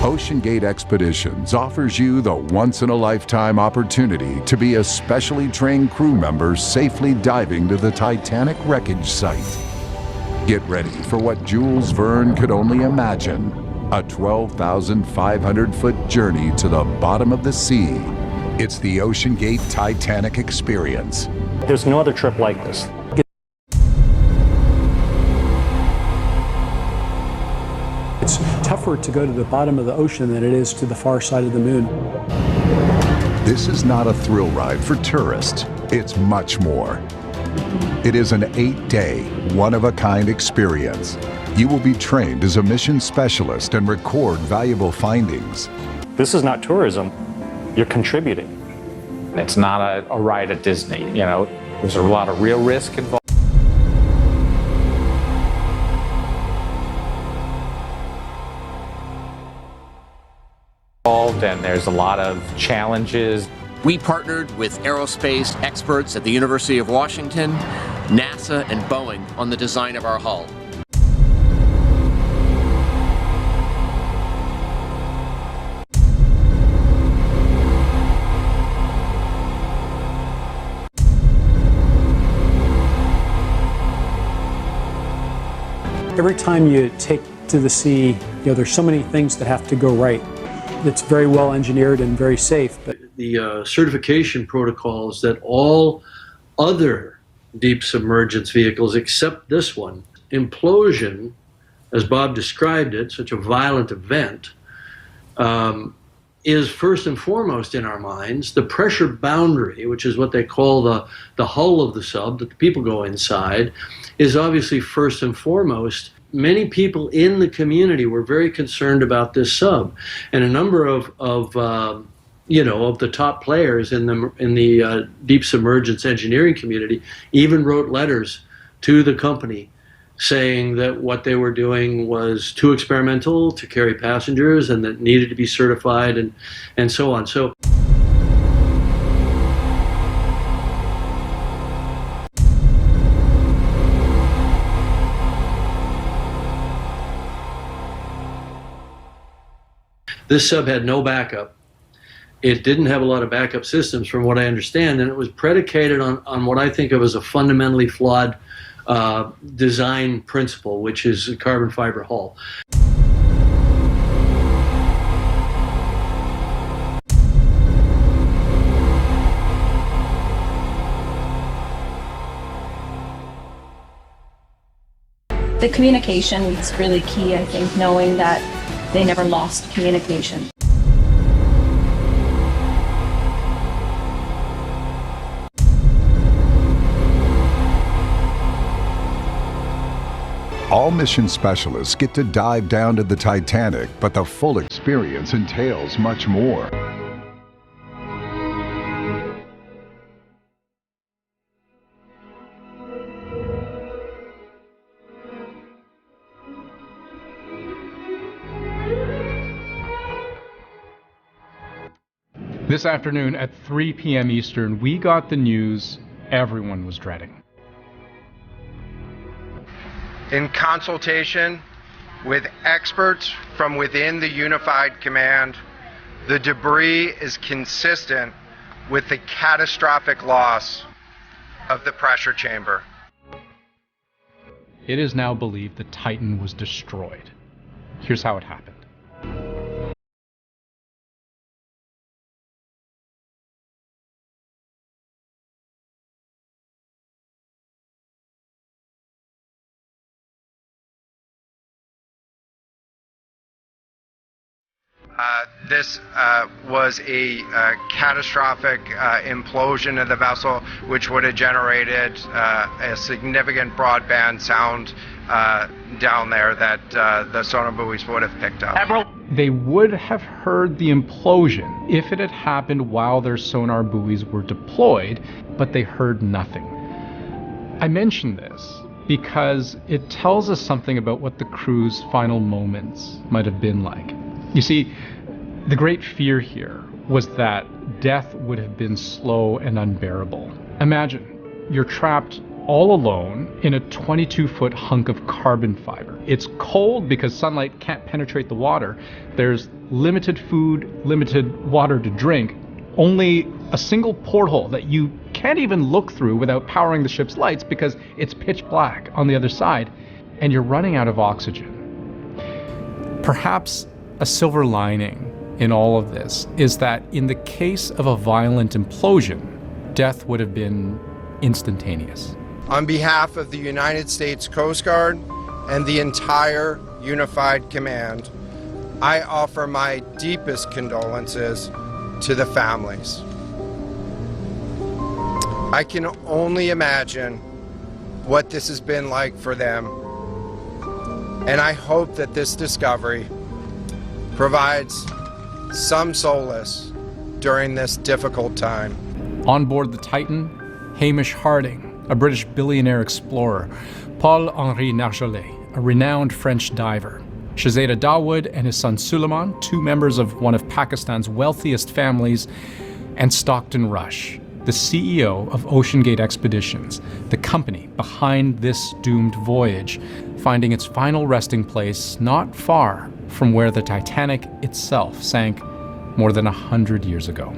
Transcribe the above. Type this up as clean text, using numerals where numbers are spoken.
Oceangate Expeditions offers you the once-in-a-lifetime opportunity to be a specially trained crew member safely diving to the Titanic wreckage site. Get ready for what Jules Verne could only imagine, a 12,500-foot journey to the bottom of the sea. It's the Oceangate Titanic experience. There's no other trip like this. It's tougher to go to the bottom of the ocean than it is to the far side of the moon. This is not a thrill ride for tourists. It's much more. It is an 8-day, one-of-a-kind experience. You will be trained as a mission specialist and record valuable findings. This is not tourism. You're contributing. It's not a ride at Disney, you know. There's a lot of real risk involved. And there's a lot of challenges. We partnered with aerospace experts at the University of Washington, NASA, and Boeing on the design of our hull. Every time you take to the sea, there's so many things that have to go right. It's very well engineered and very safe. But the certification protocols that all other deep submergence vehicles except this one, implosion, as Bob described it, such a violent event, is first and foremost in our minds. The pressure boundary, which is what they call the hull of the sub, that the people go inside, is obviously first and foremost. Many people in the community were very concerned about this sub, and a number of the top players in the deep submergence engineering community even wrote letters to the company saying that what they were doing was too experimental to carry passengers and that needed to be certified and so on. So. This sub had no backup. It didn't have a lot of backup systems from what I understand, and it was predicated on what I think of as a fundamentally flawed design principle, which is a carbon fiber hull. The communication is really key, I think, knowing that they never lost communication. All mission specialists get to dive down to the Titanic, but the full experience entails much more. This afternoon at 3 p.m. Eastern, we got the news everyone was dreading. In consultation with experts from within the Unified Command, the debris is consistent with the catastrophic loss of the pressure chamber. It is now believed the Titan was destroyed. Here's how it happened. This was a catastrophic implosion of the vessel, which would have generated a significant broadband sound down there that the sonar buoys would have picked up. They would have heard the implosion if it had happened while their sonar buoys were deployed, but they heard nothing. I mention this because it tells us something about what the crew's final moments might have been like. You see, the great fear here was that death would have been slow and unbearable. Imagine, you're trapped all alone in a 22-foot hunk of carbon fiber. It's cold because sunlight can't penetrate the water. There's limited food, limited water to drink, only a single porthole that you can't even look through without powering the ship's lights because it's pitch black on the other side, and you're running out of oxygen. Perhaps a silver lining in all of this is that in the case of a violent implosion, death would have been instantaneous. On behalf of the United States Coast Guard and the entire Unified Command, I offer my deepest condolences to the families. I can only imagine what this has been like for them, and I hope that this discovery provides some solace during this difficult time. On board the Titan, Hamish Harding, a British billionaire explorer, Paul-Henri Nargeolet, a renowned French diver, Shahzada Dawood and his son Suleiman, two members of one of Pakistan's wealthiest families, and Stockton Rush, the CEO of Oceangate Expeditions, the company behind this doomed voyage, finding its final resting place not far from where the Titanic itself sank more than 100 years ago.